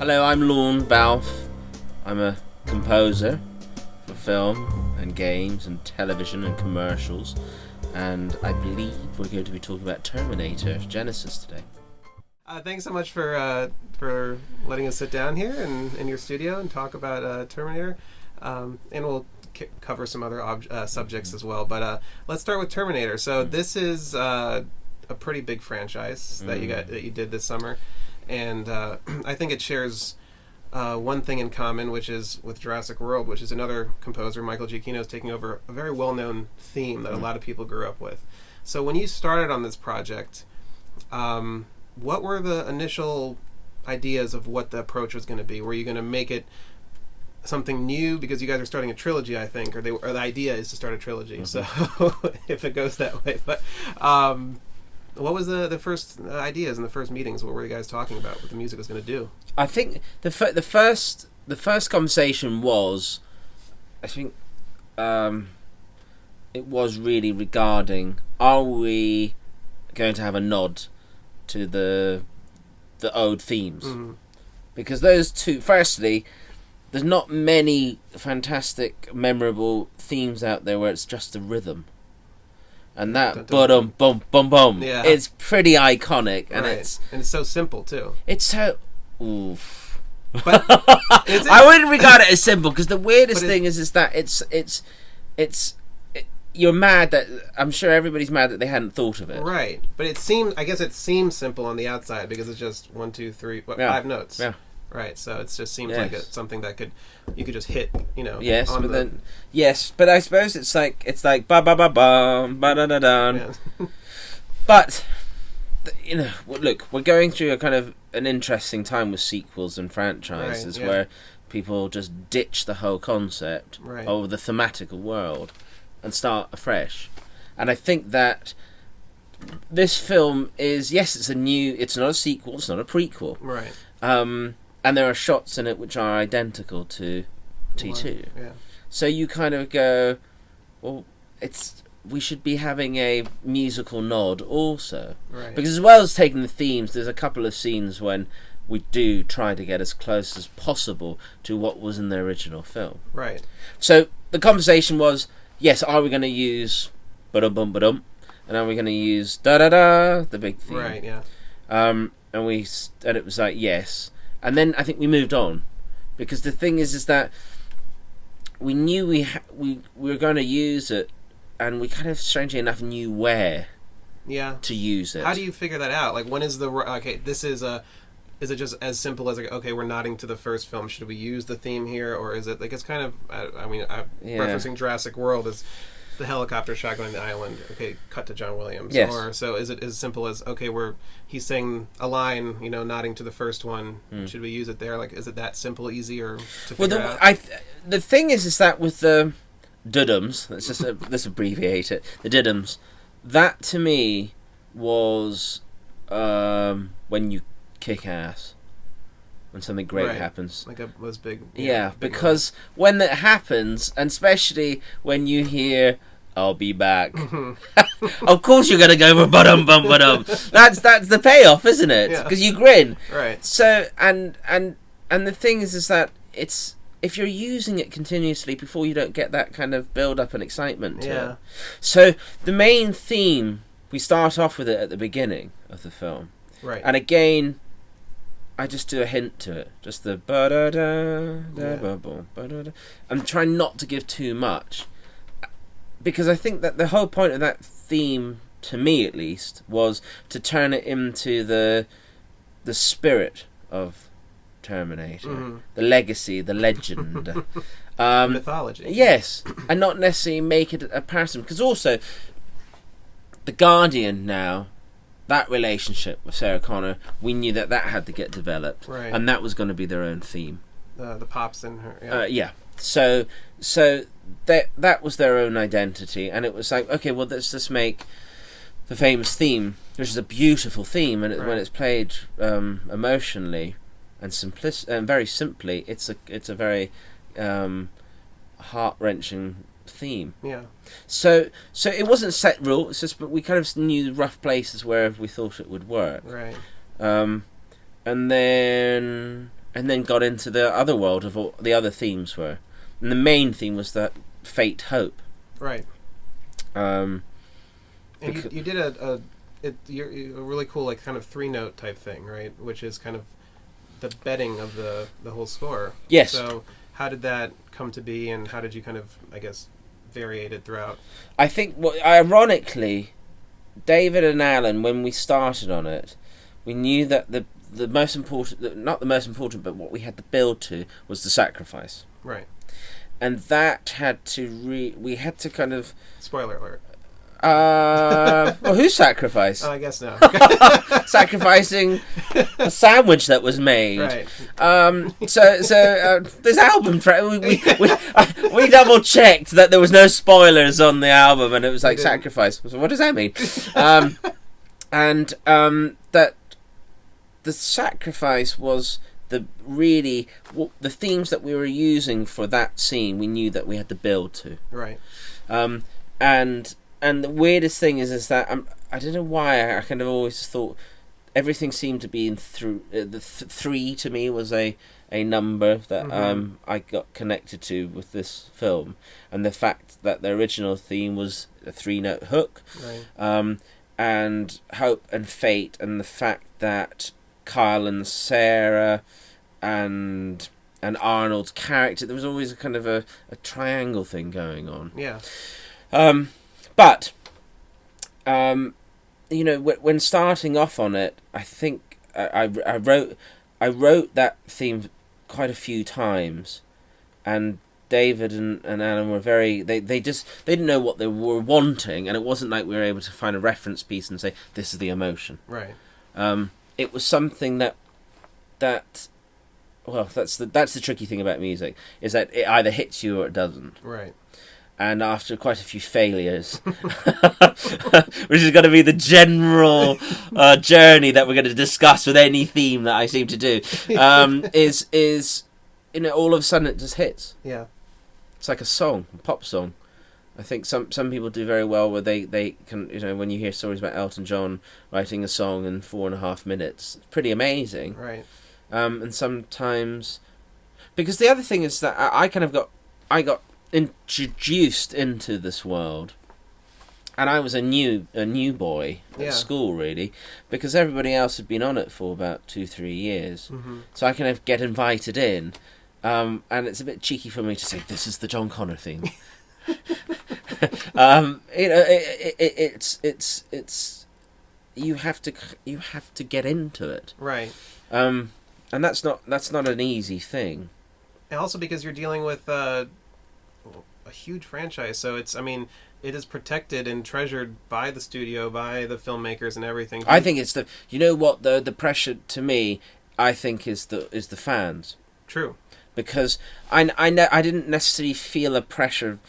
Hello, I'm Lorne Balfe. I'm a composer for film and games and television and commercials, and I believe we're going to be talking about Terminator Genisys today. Thanks so much for letting us sit down here in your studio and talk about Terminator, and we'll cover some other subjects as well. But let's start with Terminator. So this is a pretty big franchise that you did this summer, and I think it shares one thing in common, which is with Jurassic World, which is another composer, Michael Giacchino, is taking over a very well-known theme that a lot of people grew up with. So when you started on this project, what were the initial ideas of what the approach was going to be? Were you going to make it something new because you guys are starting a trilogy, I think, or the idea is to start a trilogy? So if it goes that way, but what was the first ideas and the first meetings? What were you guys talking about? What the music was going to do? I think the first conversation was, I think, it was really regarding, are we going to have a nod to the old themes? Mm-hmm. Because those two, firstly, there's not many fantastic, memorable themes out there where it's just a rhythm. And that bum bum bum bum, yeah, it's pretty iconic, and right. it's so simple too. It's so oof. But I wouldn't regard it as simple, because the weirdest thing is that it's you're mad that, I'm sure everybody's mad that they hadn't thought of it. Right, but I guess it seems simple on the outside because it's just 1, 2, 3, 5 notes. Yeah. Right, so it just seems like something that you could just hit, Yes, but I suppose it's like ba ba ba bum ba da da da. Yeah. But look, we're going through a kind of an interesting time with sequels and franchises, where people just ditch the whole concept of the thematical world and start afresh. And I think that this film is, it's not a sequel, it's not a prequel. Right. And there are shots in it which are identical to T2. Yeah. So you kind of go, well, we should be having a musical nod also. Right. Because as well as taking the themes, there's a couple of scenes when we do try to get as close as possible to what was in the original film. Right. So the conversation was, yes, are we going to use ba-dum, ba-dum, and are we going to use da-da-da, the big theme? Right, yeah. And it was like, yes. And then I think we moved on, because the thing is that we knew we were going to use it, and we kind of, strangely enough, knew where to use it. How do you figure that out? Like, when is this is it just as simple as, okay, we're nodding to the first film, should we use the theme here? Or is it, it's kind of, referencing Jurassic World as the helicopter shot going to the island, okay, cut to John Williams. Yes. Or so is it as simple as, okay, he's saying a line, nodding to the first one, should we use it there? Like, is it that simple, easy, or to figure out? The thing is that with the dudums, let's abbreviate it, the dudums, that to me was when you kick ass, when something great happens. Like those big... Yeah, big because when that happens, and especially when you hear, I'll be back. Of course you're going to go for ba-dum, bum, ba-dum. That's the payoff, isn't it? Because you grin. Right. So, and the thing is that it's, if you're using it continuously before, you don't get that kind of build-up and excitement to it. So the main theme, we start off with it at the beginning of the film. Right. And again, I just do a hint to it, just the ba-da-da, I'm trying not to give too much, because I think that the whole point of that theme, to me at least, was to turn it into the spirit of Terminator, the legacy, the legend, mythology. Yes, and not necessarily make it a person, because also the Guardian now, that relationship with Sarah Connor, we knew that had to get developed, and that was going to be their own theme. The pops in her, So that was their own identity, and it was like, okay, well, let's just make the famous theme, which is a beautiful theme, and when it's played emotionally and very simply, it's a very heart-wrenching theme. Yeah. So it wasn't set rule. It's just, but we kind of knew rough places where we thought it would work. Right. And then and then got into the other world of what the other themes were. And the main theme was that fate, hope. Right. And you did a really cool, like, kind of 3-note type thing, right? Which is kind of the bedding of the whole score. Yes. So how did that come to be, and how did you kind of, I guess, variate it throughout? I think, ironically, David and Alan, when we started on it, we knew that the most important, not the most important, but what we had to build to was the sacrifice. Right. And that had to we had to kind of... Spoiler alert. Well, whose sacrifice? Oh, I guess no. Sacrificing a sandwich that was made. Right. So this album, we double checked that there was no spoilers on the album, and it was like sacrifice. So what does that mean? And that the sacrifice was the themes that we were using for that scene. We knew that we had to build to. Right. And the weirdest thing is that I don't know why I kind of always thought everything seemed to be in through the 3 to me was a number that I got connected to with this film, and the fact that the original theme was a 3-note hook, right. And hope and fate, and the fact that Kyle and Sarah and Arnold's character, there was always a kind of a triangle thing going on. Yeah. But, when starting off on it, I think I wrote that theme quite a few times, and David and Alan were they didn't know what they were wanting, and it wasn't like we were able to find a reference piece and say, this is the emotion. Right. It was something that well, that's the tricky thing about music, is that it either hits you or it doesn't. Right. And after quite a few failures, which is going to be the general journey that we're going to discuss with any theme that I seem to do, is all of a sudden it just hits. Yeah. It's like a song, a pop song. I think some people do very well where they can, when you hear stories about Elton John writing a song in 4.5 minutes, it's pretty amazing. Right. And sometimes, because the other thing is that I got introduced into this world, and I was a new boy at school, really, because everybody else had been on it for about 2-3 years. Mm-hmm. So I kind of get invited in, and it's a bit cheeky for me to say this is the John Connor theme. It's you have to get into it, right? And that's not an easy thing. And also because you're dealing with a huge franchise, so it is protected and treasured by the studio, by the filmmakers and everything. I think it's the pressure to me, I think, is the fans. True. Because I didn't necessarily feel a pressure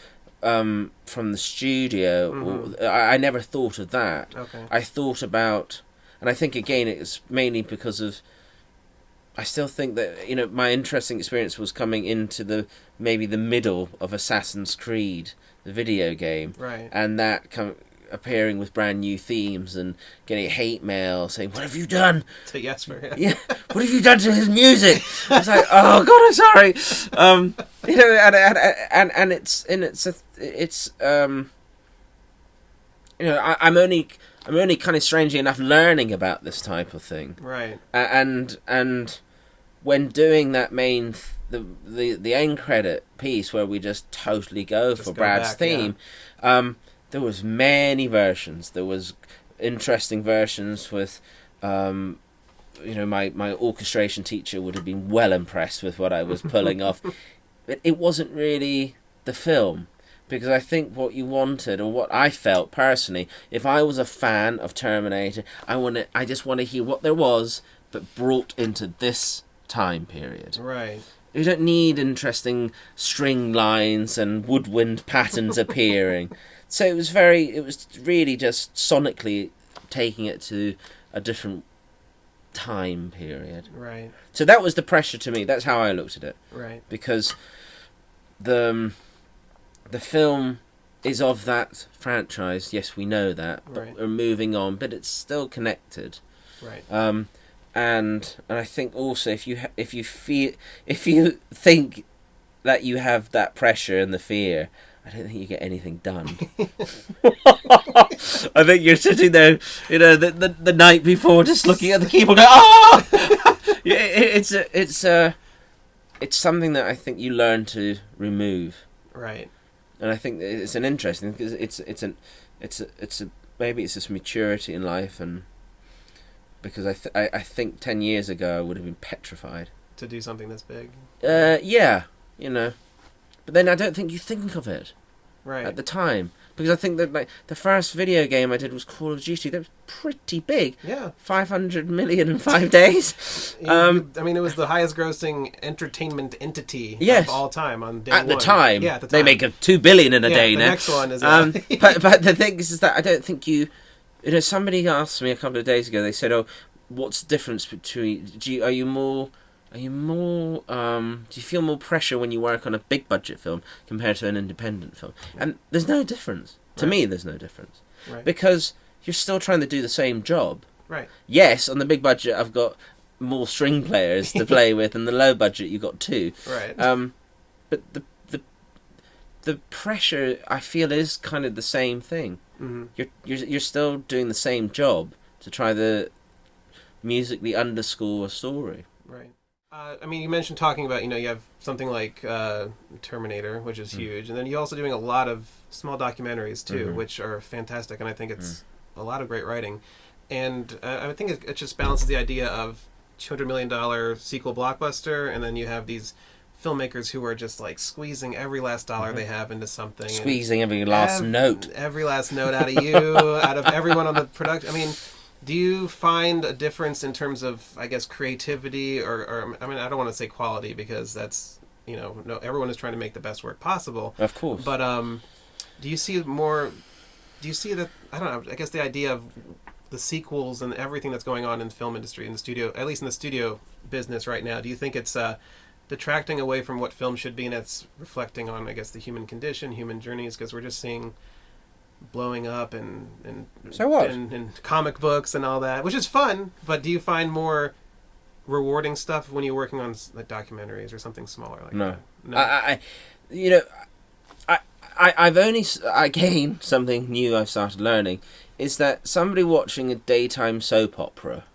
from the studio. Mm-hmm. I never thought of that. Okay. I thought about, and I think again it's mainly because of, I still think that my interesting experience was coming into maybe the middle of Assassin's Creed, the video game, right? And that appearing with brand new themes and getting hate mail saying, "What have you done to Jesper?" Yeah, what have you done to his music? It's like, oh God, I'm sorry. And I'm only kind of strangely enough learning about this type of thing, right? And when doing that the end credit piece where we just totally go for Brad's theme, there was many versions. There was interesting versions with, my orchestration teacher would have been well impressed with what I was pulling off. But it wasn't really the film, because I think what you wanted, or what I felt personally, if I was a fan of Terminator, I just want to hear what there was, but brought into this time period. Right. You don't need interesting string lines and woodwind patterns appearing. So it was really just sonically taking it to a different time period. Right. So that was the pressure to me. That's how I looked at it. Right. Because the film is of that franchise. Yes, we know that. But right. We're moving on, but it's still connected. Right. and I think also if you think that you have that pressure and the fear, I don't think you get anything done. I think you're sitting there, the night before, just looking at the keyboard, going, "Ah!" It's something that I think you learn to remove. Right. And I think it's an interesting, because maybe it's this maturity in life, and because I think 10 years ago I would have been petrified to do something this big. Yeah, but then I don't think you think of it right at the time, because I think that like the first video game I did was Call of Duty. That was pretty big. Yeah, 500 million in 5 days. I mean, it was the highest grossing entertainment entity of all time on day at one. The time. Yeah, at the time. They make a 2 billion in a day the now. Next one is. But the thing is that I don't think somebody asked me a couple of days ago. They said, "Oh, what's the difference between? Do you feel more pressure when you work on a big budget film compared to an independent film?" And there's no difference. To me, there's no difference. Right. Because you're still trying to do the same job. Right. Yes, on the big budget, I've got more string players to play with, and the low budget, you've got 2. Right. But the pressure, I feel, is kind of the same thing. Mm-hmm. You're still doing the same job to try to musically underscore a story. Right. I mean, you mentioned talking about, you have something like Terminator, which is huge, and then you're also doing a lot of small documentaries too, which are fantastic, and I think it's a lot of great writing. And I think it just balances the idea of $200 million sequel blockbuster, and then you have these filmmakers who are just like squeezing every last dollar they have into something. Squeezing every last note. Every last note out of you, out of everyone on the production. I mean, do you find a difference in terms of, I guess, creativity or I mean, I don't want to say quality, because that's, no, everyone is trying to make the best work possible. Of course. But do you see that, I don't know, I guess the idea of the sequels and everything that's going on in the film industry, in the studio, at least in the studio business right now, do you think it's detracting away from what film should be, and it's reflecting on, I guess, the human condition, human journeys, because we're just seeing blowing up and so what? And comic books and all that, which is fun, but do you find more rewarding stuff when you're working on like documentaries or something smaller like that? No. Again, something new I've started learning is that somebody watching a daytime soap opera,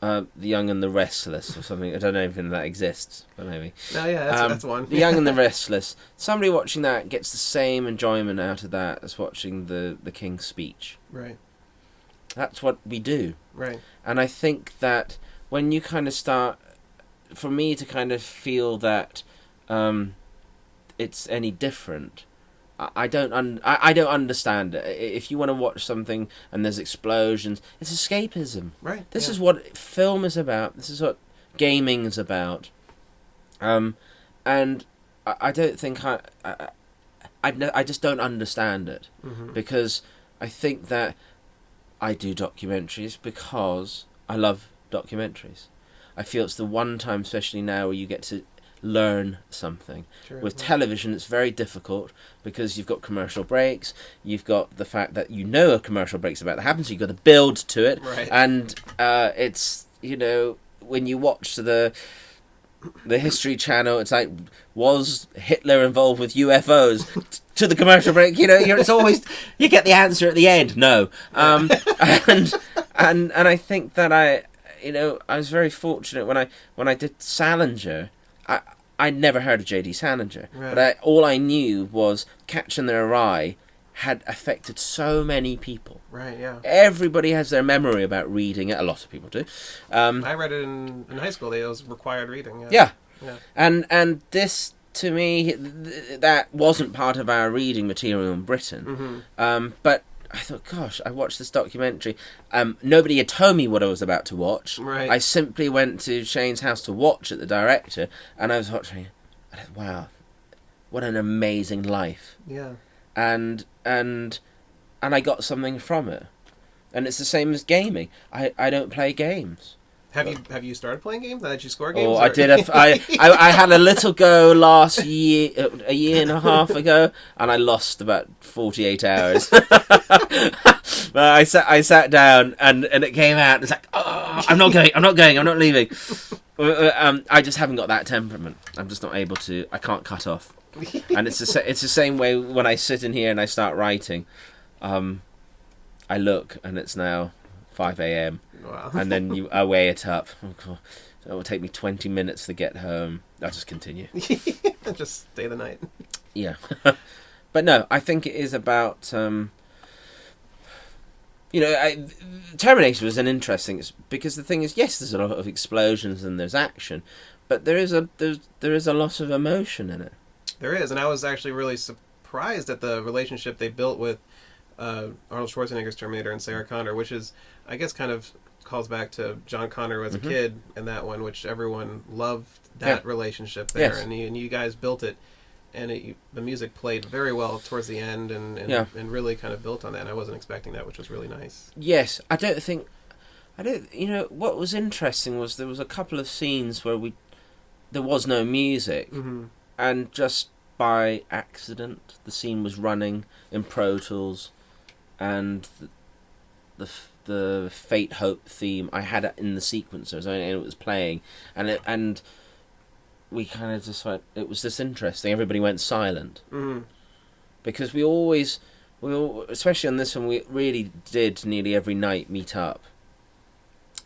The Young and the Restless or something, I don't know if that exists, but maybe. No, yeah, that's one. The Young and the Restless, somebody watching that gets the same enjoyment out of that as watching the King's Speech. Right. That's what we do. Right. And I think that when you kind of start, for me to kind of feel that it's any different, I don't understand it. If you want to watch something and there's explosions, it's escapism. Right. This is what film is about. This is what gaming is about. And I don't think I just don't understand it, because I think that I do documentaries because I love documentaries. I feel it's the one time, especially now, where you get to learn something. Sure, with television, it's very difficult because you've got commercial breaks, you've got the fact that a commercial break's about to happen, so you've got to build to it, and it's, when you watch the History Channel, it's like, was Hitler involved with UFOs? To the commercial break, it's always, you get the answer at the end, no. And I think that I was very fortunate when I did Salinger. I'd never heard of J.D. Salinger, but all I knew was Catch in the Rye had affected so many people. Right, yeah. Everybody has their memory about reading it. A lot of people do. I read it in high school. It was required reading. Yeah. And this, to me, that wasn't part of our reading material in Britain. But I thought, gosh, I watched this documentary. Nobody had told me what I was about to watch. Right. I simply went to Shane's house to watch it, the director, and I was watching. I thought, wow, what an amazing life. Yeah. And I got something from it. And it's the same as gaming. I don't play games. Have you started playing games? Did you score games? Oh, I did. I had a little go last year, a year and a half ago, and I lost about 48 hours. But I sat down, and it came out. It's like, oh, I'm not going, I'm not leaving. I just haven't got that temperament. I'm just not able to. I can't cut off. And it's the same way when I sit in here and I start writing. I look, and it's now 5 a.m. Wow. And then I weigh it up. Oh, God. It will take me 20 minutes to get home. I'll just continue. Just stay the night. Yeah. But no, I think it is about... Terminator was an interesting... Because the thing is, yes, there's a lot of explosions and there's action, but there is a lot of emotion in it. There is, and I was actually really surprised at the relationship they built with Arnold Schwarzenegger's Terminator and Sarah Connor, which is, I guess, kind of calls back to John Connor as a kid in that one, which everyone loved that relationship there, yes. and you guys built it, and the music played very well towards the end, and really kind of built on that. And I wasn't expecting that, which was really nice. Yes, what was interesting was there was a couple of scenes where there was no music, and just by accident the scene was running in Pro Tools, and the Fate Hope theme I had it in the sequencers, and it was playing, and we kind of just went, it was just interesting. Everybody went silent because we especially on this one, we really did nearly every night meet up,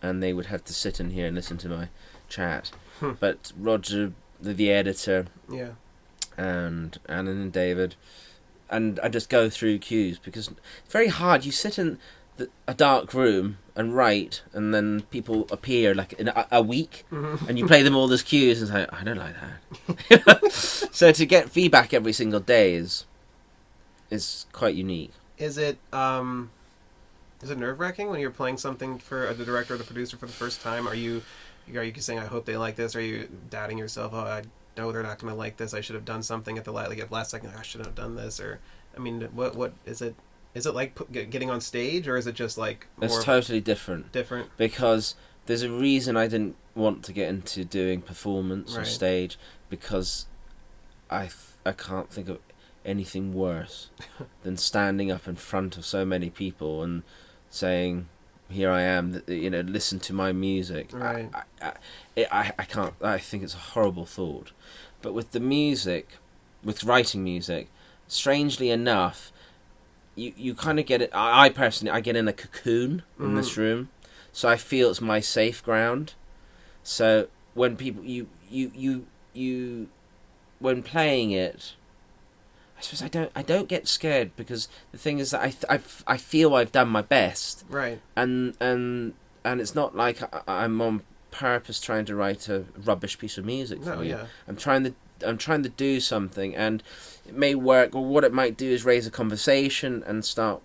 and they would have to sit in here and listen to my chat. But Roger, the editor, and Anna and David, and I just go through cues, because it's very hard. You sit in a dark room and write, and then people appear like in a week, and you play them all as cues and say, I don't like that. So to get feedback every single day is quite unique. Is it nerve-wracking when you're playing something for the director or the producer for the first time? Are you saying, I hope they like this? Are you doubting yourself? Oh, I know they're not going to like this. I should have done something at the last second. I shouldn't have done this. Or, I mean, what is it? Is it like getting on stage, or is it just like more... It's totally different. Different? Because there's a reason I didn't want to get into doing performance or stage, because I can't think of anything worse than standing up in front of so many people and saying, here I am, listen to my music. Right. I can't. I think it's a horrible thought. But with the music, with writing music, strangely enough, you kind of get it. I personally get in a cocoon in this room, so I feel it's my safe ground. So when people when playing it, I suppose I don't get scared, because the thing is that I feel I've done my best. Right. And it's not like I'm on purpose trying to write a rubbish piece of music for you. Yeah. I'm trying to do something, and it may work, or what it might do is raise a conversation and start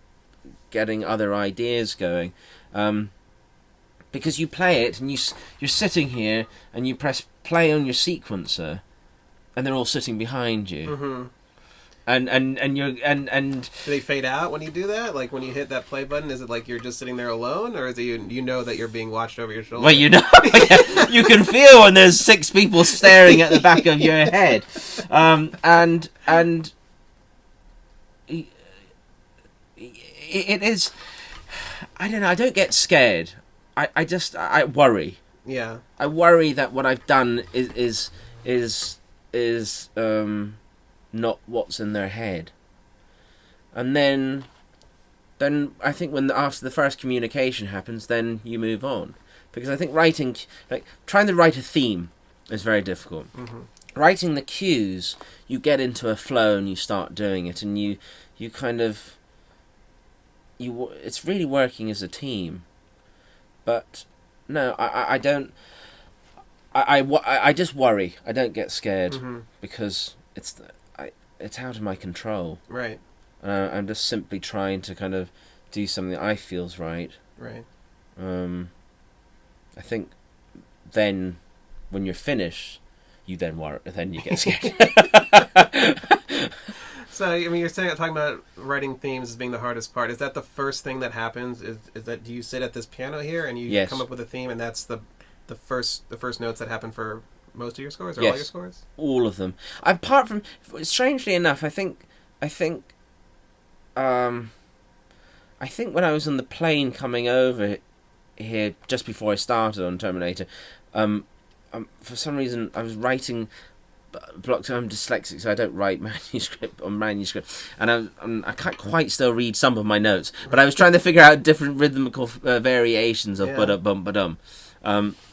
getting other ideas going. Because you play it, and you're sitting here, and you press play on your sequencer, and they're all sitting behind you. Mm-hmm. And you're and do they fade out when you do that? Like when you hit that play button, is it like you're just sitting there alone, or is it you know that you're being watched over your shoulder? Well, you can feel when there's 6 people staring at the back of your head, and it is. I don't know. I don't get scared. I worry. Yeah. I worry that what I've done is not what's in their head. And then I think after the first communication happens, then you move on. Because I think writing, like trying to write a theme is very difficult. Mm-hmm. Writing the cues, you get into a flow and you start doing it, and you kind of it's really working as a team. But no, I don't. I just worry. I don't get scared, because it's out of my control. Right. I'm just simply trying to kind of do something that I feel's right. Right. I think then when you're finished, you get scared. So, I mean, you're talking about writing themes as being the hardest part. Is that the first thing that happens? Is that, do you sit at this piano here and you come up with a theme, and that's the the first notes that happen for most of your scores, or yes, all your scores? All of them. Apart from, strangely enough, I think when I was on the plane coming over here just before I started on Terminator, for some reason I was writing blocks. I'm dyslexic, so I don't write manuscript, and I can't quite still read some of my notes. But I was trying to figure out different rhythmical variations of ba-da-bum ba-dum,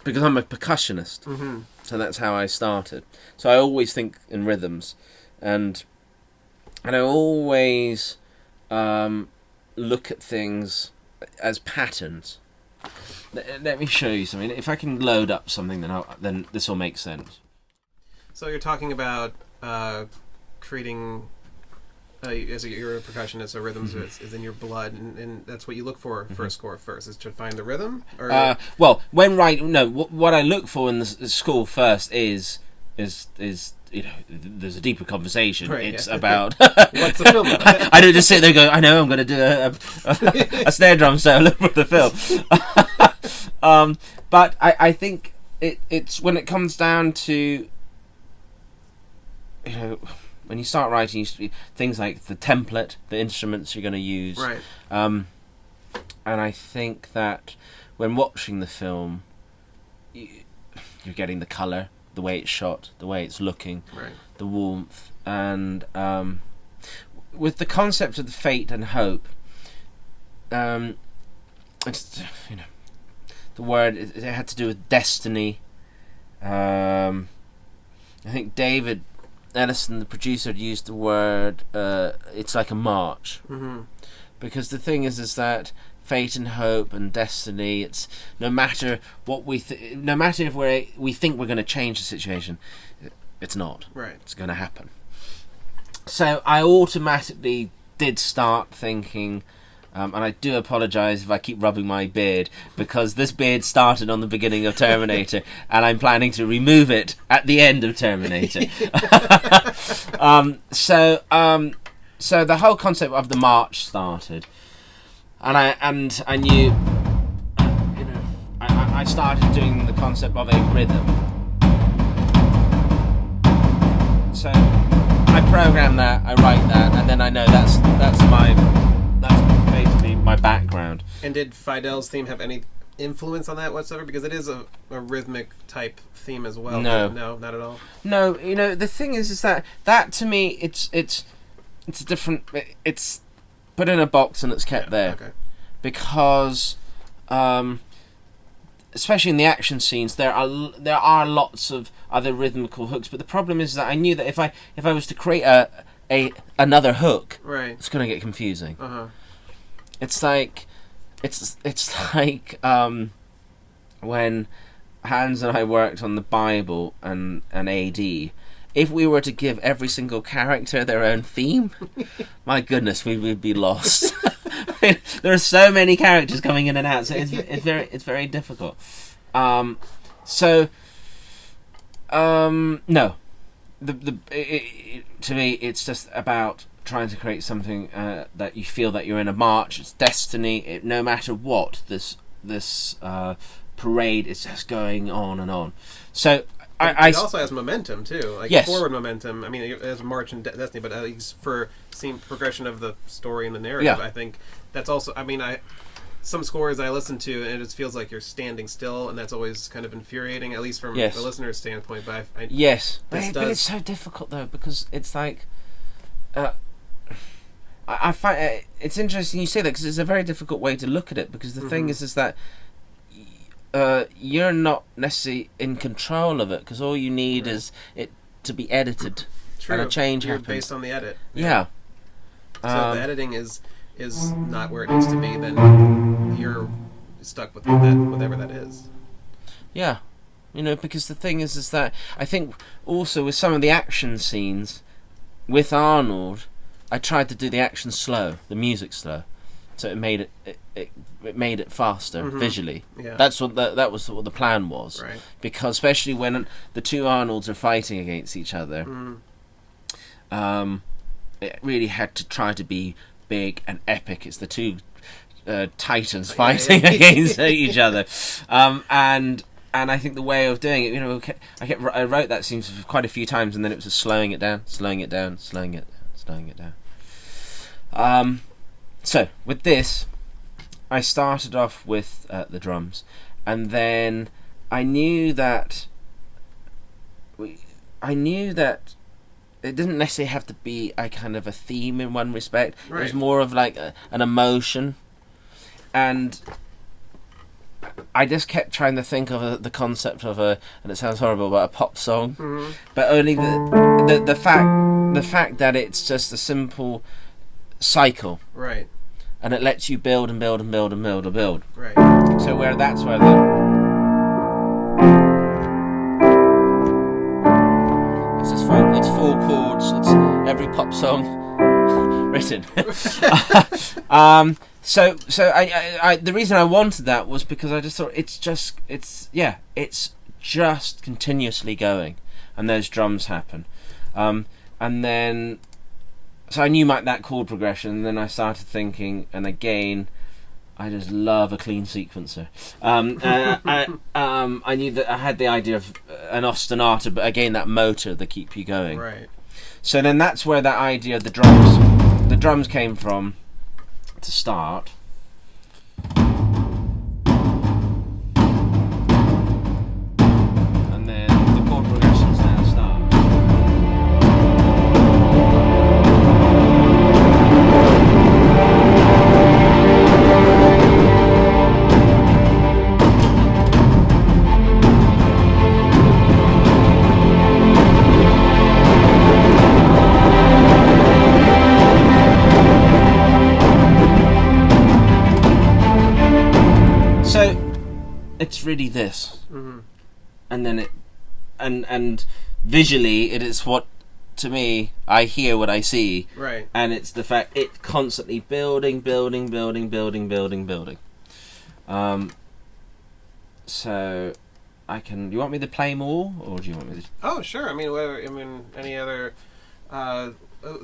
because I'm a percussionist, so that's how I started. So I always think in rhythms, and I always look at things as patterns. Let me show you something. If I can load up something, then this will make sense. So you're talking about creating, you're a percussionist, so rhythms is in your blood, and that's what you look for a score first, is to find the rhythm? Or well, what I look for in the score first is there's a deeper conversation. Right, it's about what's the film about? I don't just sit there and go, I know I'm going to do a snare drum solo for the film. But I think it's when it comes down to, when you start writing things like the template, the instruments you're going to use, right? And I think that when watching the film, you're getting the colour, the way it's shot, the way it's looking, right, the warmth, and with the concept of the fate and hope, it's, the word, it had to do with destiny. I think David Ellison, the producer, had used the word, it's like a march, because the thing is that fate and hope and destiny, it's no matter what no matter if we think we're going to change the situation, it's not. Right. It's going to happen. So I automatically did start thinking, and I do apologise if I keep rubbing my beard, because this beard started on the beginning of Terminator, and I'm planning to remove it at the end of Terminator. So the whole concept of the march started. And I knew, I started doing the concept of a rhythm. So I program that, I write that, and then I know that's basically my background. And did Fidel's theme have any influence on that whatsoever? Because it is a rhythmic type theme as well. No, not at all. No, the thing is that to me it's a different. It's put in a box and it's kept there. Okay. Because, especially in the action scenes, there are lots of other rhythmical hooks. But the problem is that I knew that if I was to create another hook, right, it's going to get confusing. It's like when Hans and I worked on the Bible and AD. If we were to give every single character their own theme, my goodness, we would be lost. There are so many characters coming in and out, so it's very difficult. No, to me, it's just about trying to create something that you feel that you're in a march. It's destiny. No matter what, this parade is just going on and on. So. It also has momentum too, like yes, forward momentum. I mean, it has March and Destiny, but at least for seeing progression of the story and the narrative, I think that's also. I mean, some scores I listen to, and it just feels like you're standing still, and that's always kind of infuriating, at least from the listener's standpoint. But but it's so difficult though, because it's like, I find it's interesting you say that, because it's a very difficult way to look at it, because the thing is that. You're not necessarily in control of it, because all you need is it to be edited. True. And a change You're happens. Based on the edit. Yeah. So if the editing is not where it needs to be, then you're stuck with whatever that is. Yeah. Because the thing is that I think also with some of the action scenes with Arnold, I tried to do the action slow, the music slow. So it made it faster visually. Yeah. That was what the plan was. Right. Because especially when the two Arnolds are fighting against each other, it really had to try to be big and epic. It's the two titans fighting against each other, and And I think the way of doing it, I wrote that scene quite a few times, and then it was just slowing it down. So with this, I started off with the drums, and then I knew that it didn't necessarily have to be a kind of a theme in one respect. Right. It was more of like an emotion, and I just kept trying to think of the concept of and it sounds horrible, but a pop song. Mm-hmm. But only the fact that it's just a simple cycle. Right. And it lets you build and build and build and build and build. Right. So that's where it's four chords. It's every pop song written. So I the reason I wanted that was because I just thought it's just continuously going, and those drums happen, and then so I knew that chord progression, and then I started thinking, and again, I just love a clean sequencer. I knew that I had the idea of an ostinato, but again that motor that keep you going. Right. So then that's where that idea of the drums came from. To start, and then the chord progressions now start. It's really this, mm-hmm. And then and visually it is what, to me, I hear what I see, right? And it's the fact it constantly building. So I can. You want me to play more, or do you want me to? Oh, sure. I mean, any other the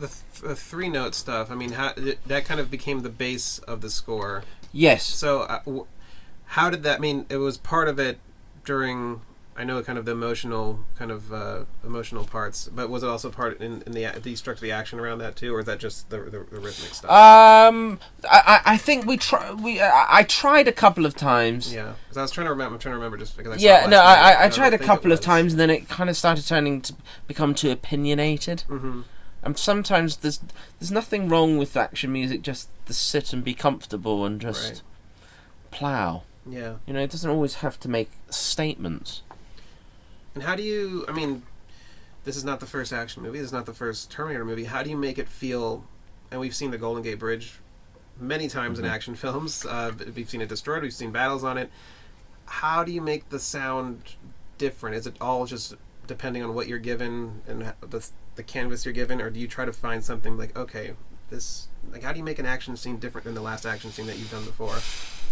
three-note stuff. I mean, that kind of became the base of the score. Yes. So. How did that mean? It was part of it during, I know, kind of the emotional parts, but was it also part in the do you structure the action around that too, or is that just the rhythmic stuff? I think I tried a couple of times. Yeah, because I was trying to remember. I'm trying to remember just because I tried a couple of times, and then it kind of started turning to become too opinionated. Mm-hmm. And sometimes there's nothing wrong with action music, just to sit and be comfortable and just plow. Yeah. It doesn't always have to make statements. And how do you, this is not the first action movie, this is not the first Terminator movie, how do you make it feel, and we've seen the Golden Gate Bridge many times in action films, we've seen it destroyed, we've seen battles on it, how do you make the sound different? Is it all just depending on what you're given and the canvas you're given, or do you try to find something like, okay, this, how do you make an action scene different than the last action scene that you've done before?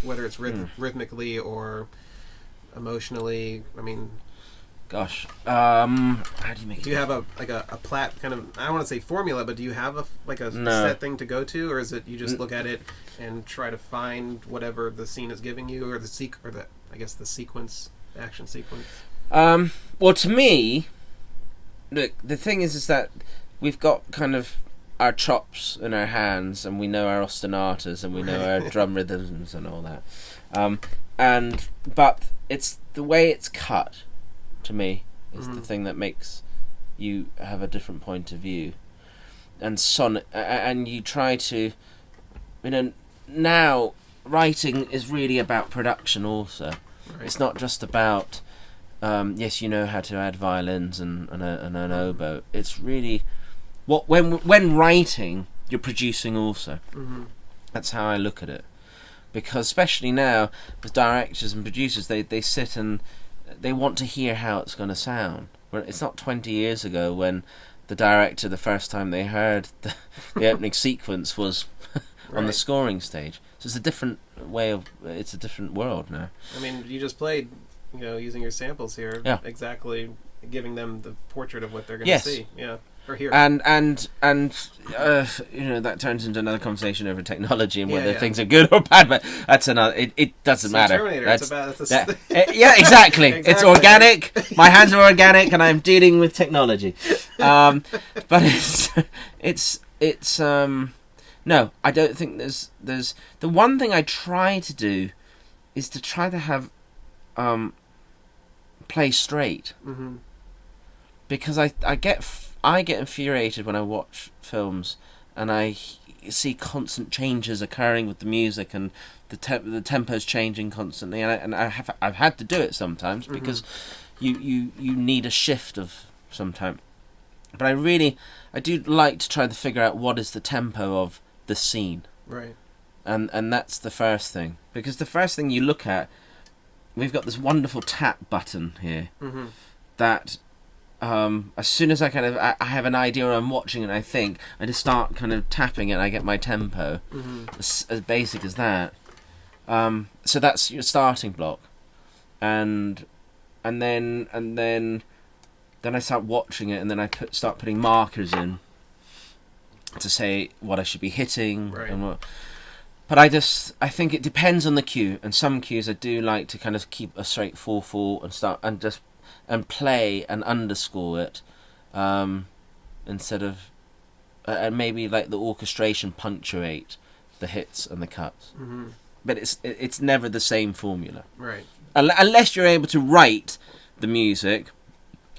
Whether it's rhythmically or emotionally, gosh, how do you make it? Do you have a plat kind of, I don't want to say formula, but do you have a set thing to go to, or is it you just look at it and try to find whatever the scene is giving you, or the sequence, the action sequence? Well, to me, look, the thing is that we've got kind of our chops in our hands, and we know our ostinatos, and we know our drum rhythms and all that. But it's the way it's cut, to me, is the thing that makes you have a different point of view. And and you try to, now writing is really about production also. Right. It's not just about, yes, you know how to add violins and an oboe. It's really, when writing, you're producing also. Mm-hmm. That's how I look at it. Because especially now, with directors and producers, they sit and they want to hear how it's going to sound. Where it's not 20 years ago when the director, the first time they heard the opening sequence was on the scoring stage. So it's a different it's a different world now. I mean, you just played, using your samples here, exactly giving them the portrait of what they're going to see. Yeah. Or here. And that turns into another conversation over technology and whether things are good or bad. But that's another. It doesn't matter. Terminator. Yeah, exactly. It's organic. My hands are organic, and I'm dealing with technology. But it's no. I don't think there's the one thing I try to do is to try to have play straight. Mm-hmm. Because I get infuriated when I watch films and I see constant changes occurring with the music and the tempo's changing constantly, and I've had to do it sometimes because you need a shift of some time. But I do like to try to figure out what is the tempo of the scene, right? And that's the first thing, because the first thing you look at, we've got this wonderful tap button here that. As soon as I I have an idea or I'm watching it, I just start kind of tapping it and I get my tempo. As basic as that. So that's your starting block. And then I start watching it, and then I start putting markers in to say what I should be hitting. Right. And what. But I think it depends on the cue, and some cues I do like to kind of keep a straight 4/4 and play and underscore it, instead of and maybe like the orchestration punctuate the hits and the cuts. But it's never the same formula, right? Unless you're able to write the music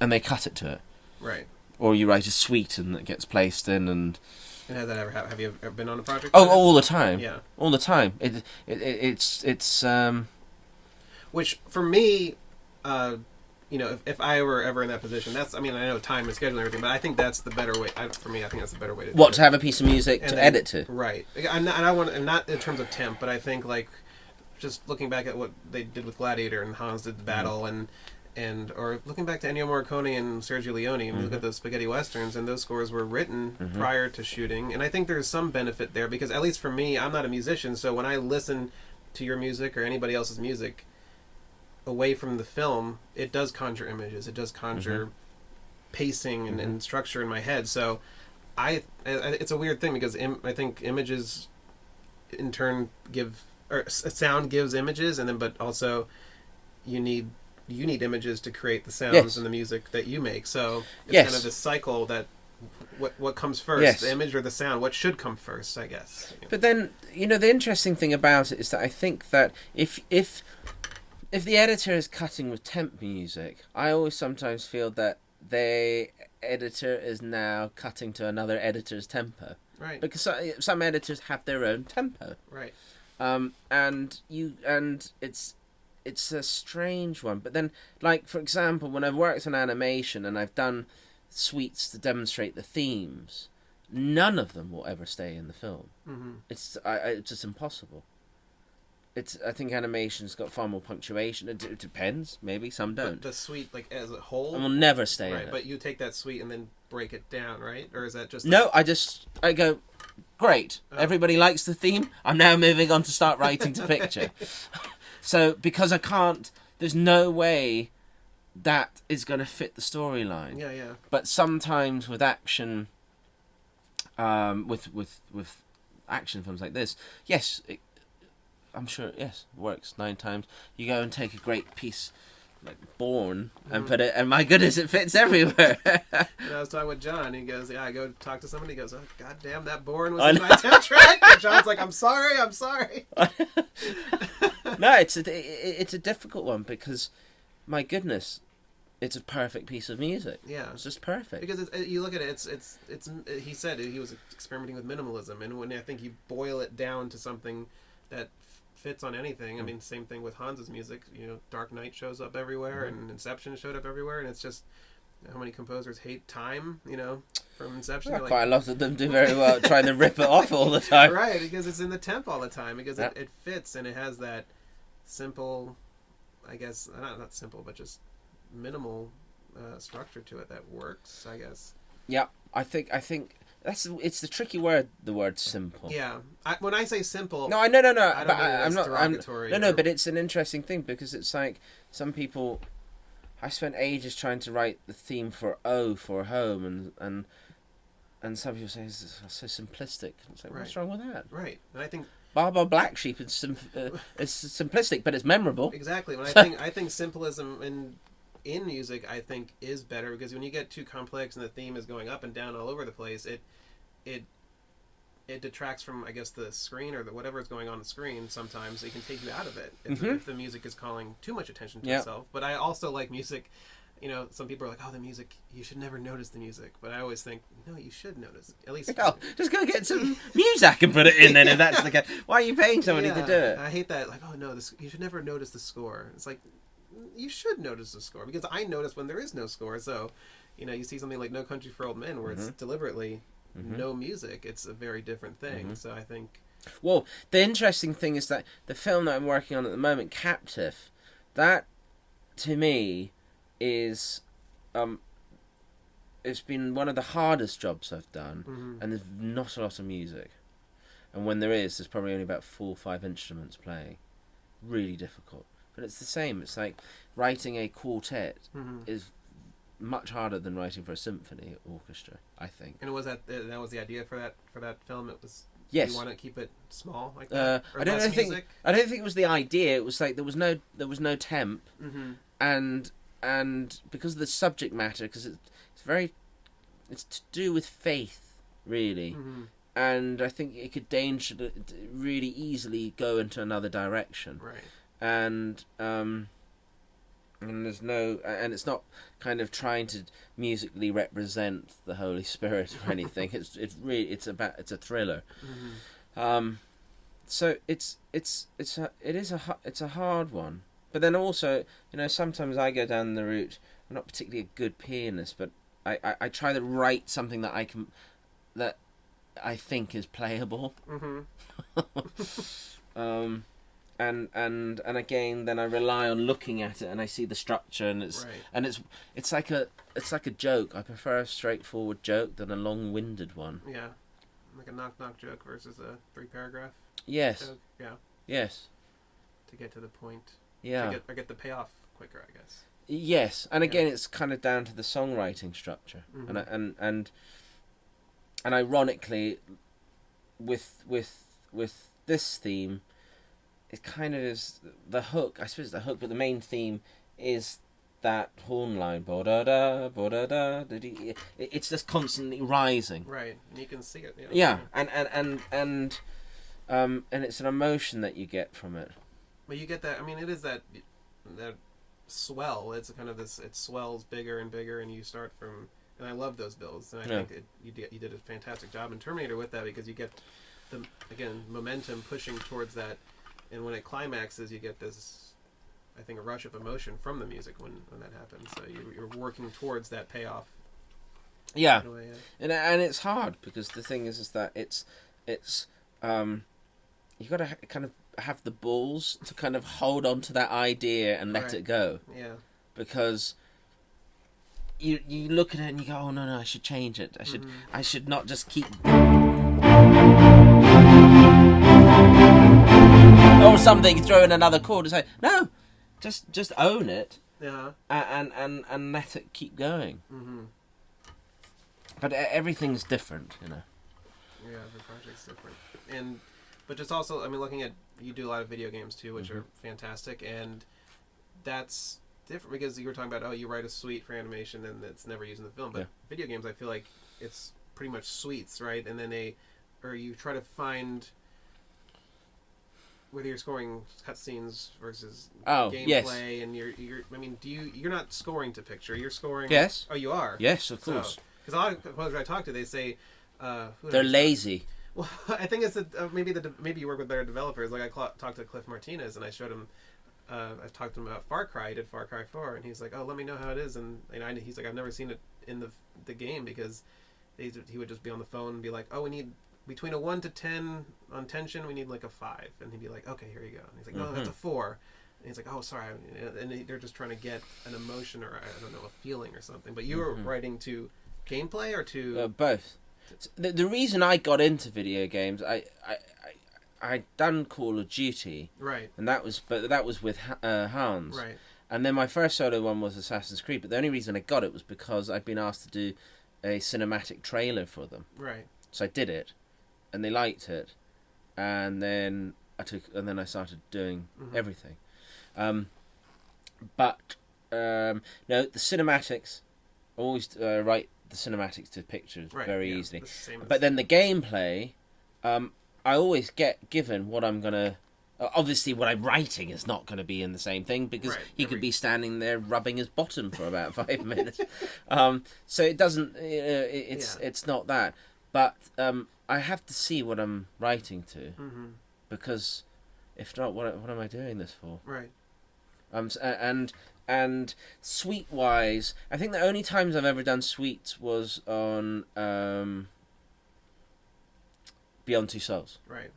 and they cut it to it, right? Or you write a suite and it gets placed in. And has that ever happened? Have you ever been on a project? Oh, all the time. Yeah, all the time. It's which for me. If I were ever in that position, I know time and schedule and everything, but I think that's the better way. For me, I think that's the better way to do it. To have a piece of music to edit to? Right. And not in terms of temp, but I think, like, just looking back at what they did with Gladiator and Hans did the battle, or looking back to Ennio Morricone and Sergio Leone, and look at those spaghetti westerns, and those scores were written prior to shooting, and I think there's some benefit there, because at least for me, I'm not a musician, so when I listen to your music or anybody else's music, away from the film, it does conjure images. It does conjure pacing and structure in my head. So, it's a weird thing, because I think images, in turn, sound gives images, but also you need images to create the sounds and the music that you make. So it's kind of this cycle that what comes first, the image or the sound? What should come first, I guess. But then the interesting thing about it is that I think that if the editor is cutting with temp music, I always sometimes feel that the editor is now cutting to another editor's tempo. Right. Because some editors have their own tempo. Right. And it's a strange one. But then, like, for example, when I've worked on animation and I've done suites to demonstrate the themes, none of them will ever stay in the film. It's just impossible. I think animation's got far more punctuation. It depends. Maybe some don't. But the suite, like, as a whole, and will never stay in right, it. But you take that suite and then break it down, right? Or is that just no? I go, great. Everybody likes the theme. I'm now moving on to start writing to picture. So because I can't, there's no way that is going to fit the storyline. Yeah. But sometimes with action, with action films like this, yes. I'm sure, yes, it works 9 times. You go and take a great piece, like Bourne, and put it, and my goodness, it fits everywhere. I was talking with John, he goes, I go talk to somebody, he goes, oh, God damn, that Bourne was in my temp track. And John's like, I'm sorry. No, it's a difficult one, because, my goodness, it's a perfect piece of music. Yeah. It's just perfect. Because you look at it, it's he said he was experimenting with minimalism, and when I think you boil it down to something that fits on anything. I mean, same thing with Hans's music. Dark Knight shows up everywhere, and Inception showed up everywhere, and it's just how many composers hate time, from Inception. Well, quite a lot of them do very well trying to rip it off all the time. Right, because it's in the temp all the time, because it fits, and it has that simple, I guess, not simple, but just minimal structure to it that works, I guess. Yeah, I think it's the tricky word. The word simple. Yeah, when I say simple, no. I'm not. Derogatory But it's an interesting thing, because it's like some people. I spent ages trying to write the theme for O for Home, and and some people say it's so simplistic. It's like, what's wrong with that? Right, and I think Baba Black Sheep is simplistic, but it's memorable. Exactly. When I think simplism in music, I think is better, because when you get too complex and the theme is going up and down all over the place, it detracts from, I guess, the screen or whatever is going on the screen. Sometimes it can take you out of it if the music is calling too much attention to itself. But I also like music. You know, some people are like, "Oh, the music, you should never notice the music." But I always think, no, you should notice. At least, just go get some music and put it in. Then, if that's the case, why are you paying somebody to do it? I hate that. Like, oh no, you should never notice the score. It's like, you should notice the score, because I notice when there is no score. So, you know, you see something like No Country for Old Men, where it's deliberately no music. It's a very different thing. So I think. Well, the interesting thing is that the film that I'm working on at the moment, Captive, that to me is it's been one of the hardest jobs I've done, and there's not a lot of music, and when there's probably only about 4 or 5 instruments playing. Really difficult, but it's the same. It's like writing a quartet is much harder than writing for a symphony orchestra, I think. And was that was the idea for that film? It was. Yes. You want to keep it small like that? I don't think it was the idea. It was like there was no temp, and because of the subject matter, because it's to do with faith, really, and I think it could really easily go into another direction, right? And there's and it's not kind of trying to musically represent the Holy Spirit or anything. it's a thriller. So it's a hard one. But then also, you know, sometimes I go down the route. I'm not particularly a good pianist, but I try to write something that I think is playable. And again, then I rely on looking at it, and I see the structure, and it's like a joke. I prefer a straightforward joke than a long-winded one. Yeah, like a knock-knock joke versus a 3-paragraph. Yes. Joke. Yeah. Yes. To get to the point. Yeah. Or get the payoff quicker, I guess. Yes, and again, it's kind of down to the songwriting structure, and ironically, with this theme, it kind of is the hook. I suppose the hook, but the main theme is that horn line. Bo-da-da, bo-da-da, da-dee. It's just constantly rising. Right, and you can see it. Yeah, and it's an emotion that you get from it. But you get that. I mean, it is that swell. It's kind of this. It swells bigger and bigger, and you start from. And I love those builds, and I think you did a fantastic job in Terminator with that, because you get the momentum pushing towards that, and when it climaxes, you get this, I think, a rush of emotion from the music when that happens. So you're working towards that payoff. Yeah, and it's hard, because the thing is that it's you got to kind of have the balls to kind of hold on to that idea and let it go. Yeah. Because you look at it and you go, oh no, I should change it. I should not just keep. Or something, throw in another chord and say, no, just own it. Yeah. And let it keep going. But everything's different, you know. Yeah, every project's different. But just also, I mean, looking at, you do a lot of video games too, which are fantastic, and that's different, because you were talking about, you write a suite for animation and it's never used in the film, but video games, I feel like it's pretty much suites, right? And then you try to find whether you're scoring cutscenes versus gameplay, and I mean, you're not scoring to picture, you're scoring. Yes. Oh, you are. Yes, of course. Because a lot of composers I talk to, they say they're lazy. Well, I think it's maybe you work with better developers. Like, I talked to Cliff Martinez, and I showed him. I've talked to him about Far Cry. He did Far Cry 4, and he's like, "Oh, let me know how it is." And he's like, "I've never seen it in the game," because he would just be on the phone and be like, "Oh, we need between a 1 to 10 on tension. We need like a 5," and he'd be like, "Okay, here you go." And he's like, "No, that's a 4." And he's like, "Oh, sorry," and they're just trying to get an emotion, or I don't know, a feeling or something. But you were writing to gameplay or to both. The reason I got into video games, I'd done Call of Duty, right, and that was with Hans, right, and then my first solo one was Assassin's Creed. But the only reason I got it was because I'd been asked to do a cinematic trailer for them. Right. So I did it, and they liked it, and then I started doing everything. But no, the cinematics, I always write the cinematics to pictures very easily. But then the gameplay, I always get given what I'm gonna. Obviously, what I'm writing is not going to be in the same thing because he could be standing there rubbing his bottom for about 5 minutes. So it doesn't. It's not that. But I have to see what I'm writing to, because if not, what am I doing this for? Right. And suite wise, I think the only times I've ever done suites was on Beyond Two Souls. Right.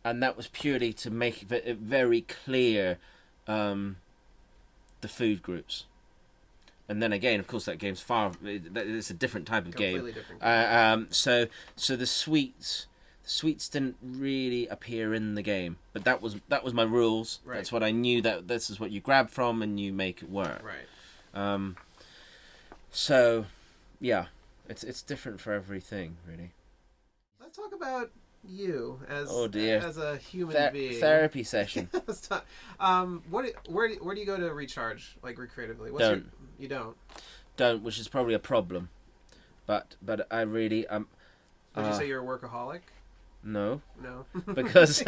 And that was purely to make it very clear the food groups. And then again, of course, that game's it's a different type of game. Different game. So the suites didn't really appear in the game, but that was my rules. Right. That's what I knew, that this is what you grab from and you make it work. Right. So yeah, it's different for everything, really. Let's talk about you as a human being. Therapy session. Where do you go to recharge, like recreatively? You don't, which is probably a problem, but I really Would you say you're a workaholic? No, because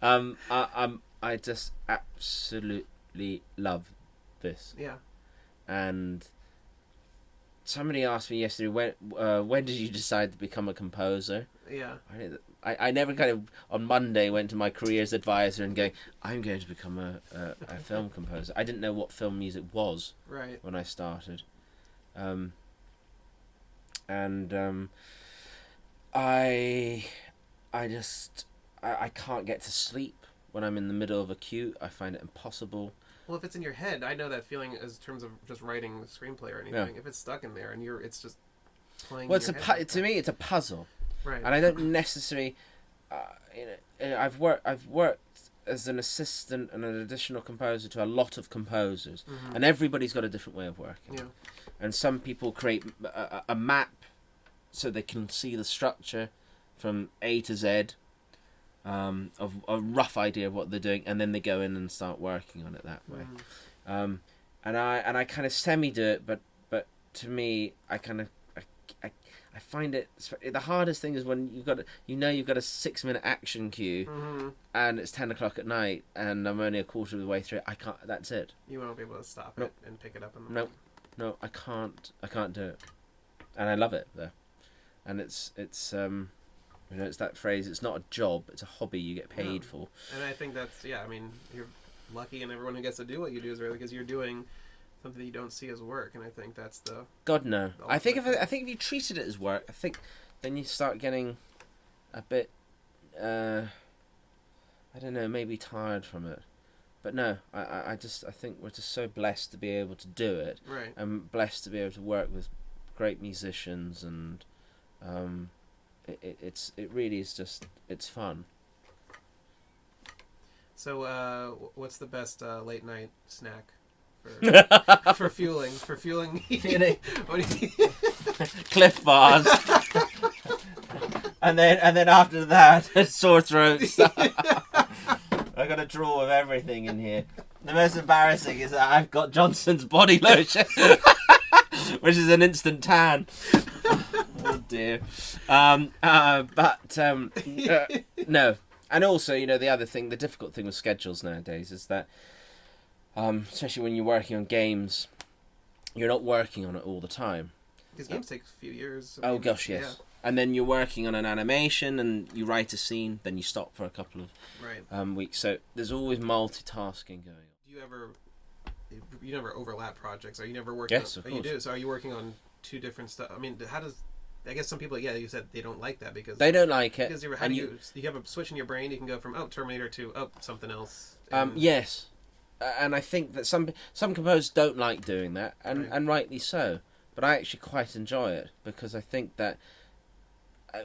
I just absolutely love this. Yeah. And somebody asked me yesterday, when did you decide to become a composer? Yeah. I never kind of, on Monday, went to my careers advisor and going, I'm going to become a film composer. I didn't know what film music was when I started. I can't get to sleep when I'm in the middle of a queue. I find it impossible. Well, if it's in your head, I know that feeling as terms of just writing a screenplay or anything. Yeah. If it's stuck in there and it's just playing. Well, to me, it's a puzzle, right? And I don't necessarily. I've worked as an assistant and an additional composer to a lot of composers, and everybody's got a different way of working. Yeah. And some people create a map so they can see the structure from A to Z. Of a rough idea of what they're doing, and then they go in and start working on it that way. And I kind of semi do it, but to me, I find it the hardest thing is when you've got a 6-minute action cue, and it's 10 o'clock at night, and I'm only a quarter of the way through it. I can't. That's it. You won't be able to stop it and pick it up in the morning. No, I can't do it, and I love it though, and it's. It's that phrase, it's not a job, it's a hobby you get paid for. And I think that's, I mean, you're lucky, and everyone who gets to do what you do is really because you're doing something you don't see as work, and I think that's the... God, no. I think if you treated it as work, I think then you start getting a bit, I don't know, maybe tired from it. But no, I think we're just so blessed to be able to do it. Right. And blessed to be able to work with great musicians, and... It really is just, it's fun. So what's the best late night snack for fueling? For fueling eating? What do you... Cliff Bars. and then after that, sore throats. I got a drawer of everything in here. The most embarrassing is that I've got Johnson's body lotion, which is an instant tan. Oh dear. No. And also, the other thing, the difficult thing with schedules nowadays is that, especially when you're working on games, you're not working on it all the time. Because games take a few years. Oh gosh, yes. Yeah. And then you're working on an animation, and you write a scene, then you stop for a couple of weeks. So there's always multitasking going on. Do you never overlap projects? Are you never working? Yes, of course. You do. So are you working on two different stuff? I mean, I guess some people, you said they don't like that because... They don't like it. Because you have a switch in your brain, you can go from, Terminator to, something else. Yes. And I think that some composers don't like doing that, and rightly so. But I actually quite enjoy it, because I think that,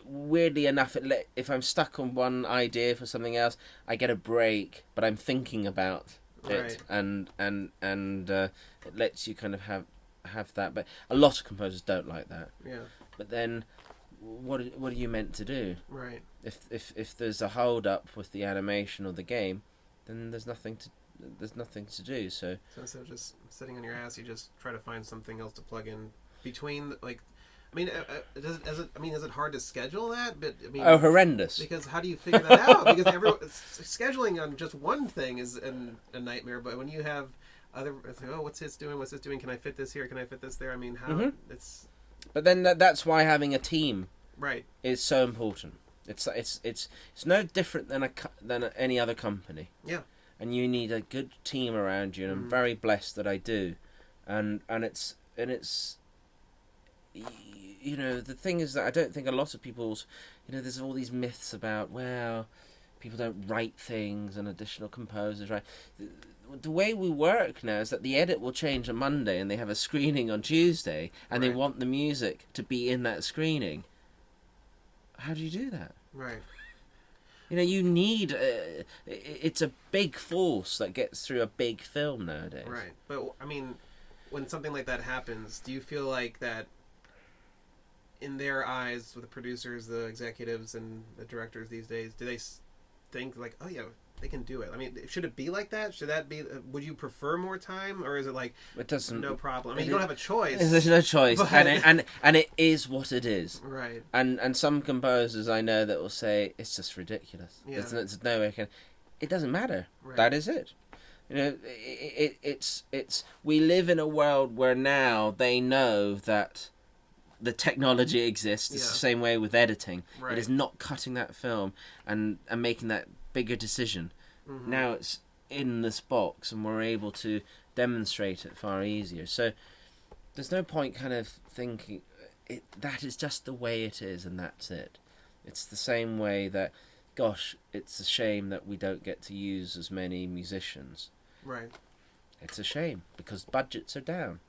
weirdly enough, if I'm stuck on one idea for something else, I get a break, but I'm thinking about it, and it lets you kind of have have that, but a lot of composers don't like that. Yeah. But then, what are you meant to do? Right. If there's a hold up with the animation or the game, then there's nothing to do. So instead of just sitting on your ass, you just try to find something else to plug in between, like. I mean, is it hard to schedule that? But I mean, horrendous. Because how do you figure that out? Because scheduling on just one thing is a nightmare. But when you have other, it's like, oh, what's this doing? What's this doing? Can I fit this here? Can I fit this there? I mean, how it's. But then that's why having a team, right, is so important. It's no different than any other company. Yeah. And you need a good team around you, and I'm very blessed that I do, and it's. You know, the thing is that I don't think a lot of people's, there's all these myths about, well, people don't write things and additional composers write. The way we work now is that the edit will change on Monday and they have a screening on Tuesday and they want the music to be in that screening. How do you do that? Right. You need, it's a big force that gets through a big film nowadays. Right. But, I mean, when something like that happens, do you feel like that in their eyes, with the producers, the executives, and the directors these days, do they think like, oh yeah, they can do it? I mean, should it be like that? Should that be? Would you prefer more time, or is it like it doesn't? No problem. I mean, you don't have a choice. There's no choice, but... and it is what it is. Right. And some composers I know that will say it's just ridiculous. Yeah. There's no way it doesn't matter. Right. That is it. It's we live in a world where now they know that the technology exists. It's the same way with editing. Right. It is not cutting that film and making that bigger decision. Mm-hmm. Now it's in this box and we're able to demonstrate it far easier. So there's no point kind of thinking that is just the way it is and that's it. It's the same way that, gosh, it's a shame that we don't get to use as many musicians. Right. It's a shame because budgets are down.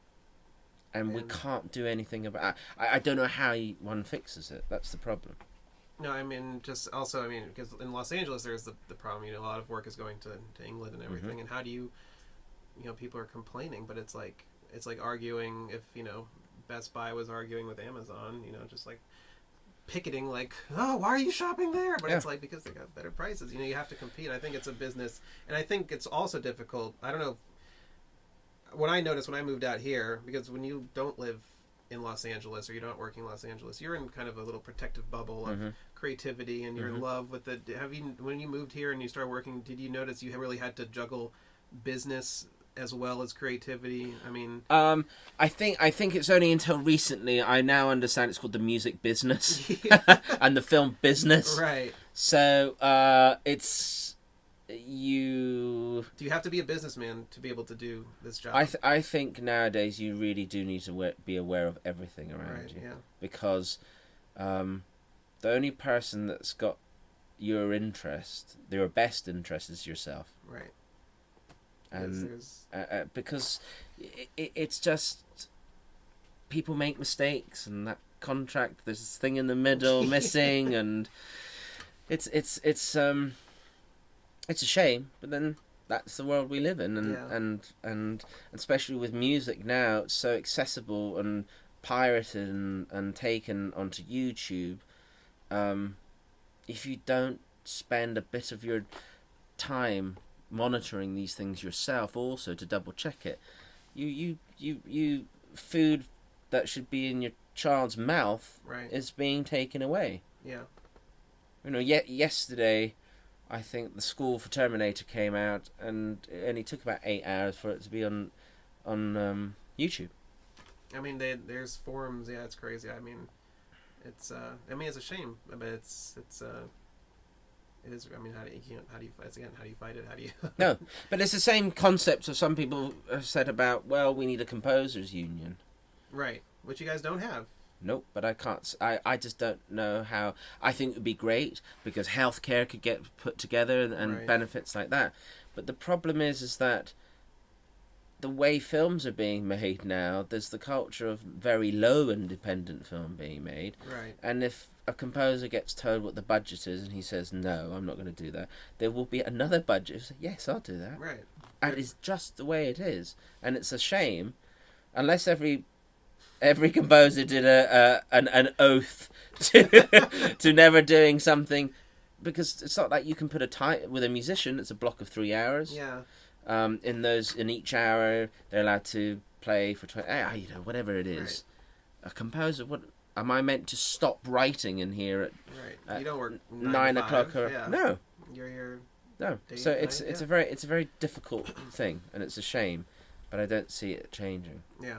And we can't do anything about it. I don't know how one fixes it. That's the problem. No, I mean, just also, I mean, because in Los Angeles there's the problem, a lot of work is going to England and everything, mm-hmm. and how do you people are complaining, but it's like arguing if, Best Buy was arguing with Amazon, just like picketing, like, oh, why are you shopping there? But it's like, because they got better prices, you have to compete. I think it's a business, and I think it's also difficult. I don't know. What I noticed when I moved out here, because when you don't live in Los Angeles or you're not working in Los Angeles, you're in kind of a little protective bubble of creativity, and you're in love with it. When you moved here and you started working, did you notice you really had to juggle business as well as creativity? I mean, I think it's only until recently I now understand it's called the music business and the film business. Right. So it's. Do you have to be a businessman to be able to do this job? I think nowadays you really do need to be aware of everything around you. Yeah. Because the only person that's got your interest, your best interest, is yourself. Right. And because it's just people make mistakes, and that contract, there's this thing in the middle missing, and it's a shame, but then that's the world we live in, and especially with music now, it's so accessible and pirated and taken onto YouTube. If you don't spend a bit of your time monitoring these things yourself, also to double check it, you food that should be in your child's mouth is being taken away. Yeah. Yesterday, I think the school for Terminator came out, and it only took about 8 hours for it to be on YouTube. I mean, there's forums. Yeah, it's crazy. I mean, it's a shame, but it is. I mean, how do you fight it? How do you? No, but it's the same concept of some people have said about, well, we need a composers union. Right, which you guys don't have. Nope, but I can't. I just don't know how. I think it would be great because healthcare could get put together and benefits like that. But the problem is that the way films are being made now, there's the culture of very low independent film being made. Right. And if a composer gets told what the budget is and he says, no, I'm not going to do that, there will be another budget. Yes, I'll do that. Right. And it's just the way it is. And it's a shame. unless every composer did an oath to never doing something, because it's not like you can put a time with a musician. It's a block of 3 hours. Yeah. In each hour they're allowed to play for 20. Whatever it is. Right. A composer, what am I meant to stop writing in here at you don't work 9 o'clock or no? You're here. No. So it's a very difficult thing, and it's a shame, but I don't see it changing. Yeah.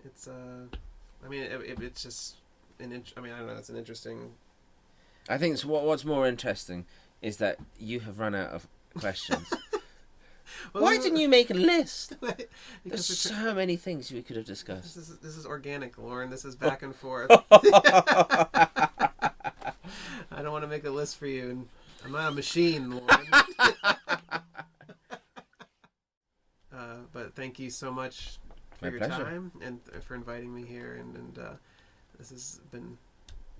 It's I mean it's just I don't know, it's an interesting. I think what's more interesting is that you have run out of questions. Well, why didn't you make a list? There's so many things we could have discussed. This is organic, Lorne. This is back and forth. I don't want to make a list for you, and I'm not a machine, Lorne. But thank you so much for your time and for inviting me here, and this has been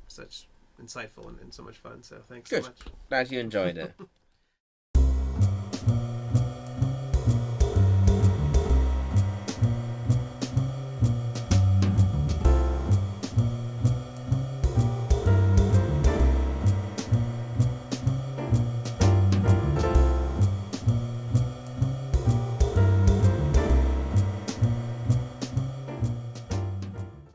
such insightful and so much fun. So thanks so much. Glad you enjoyed it.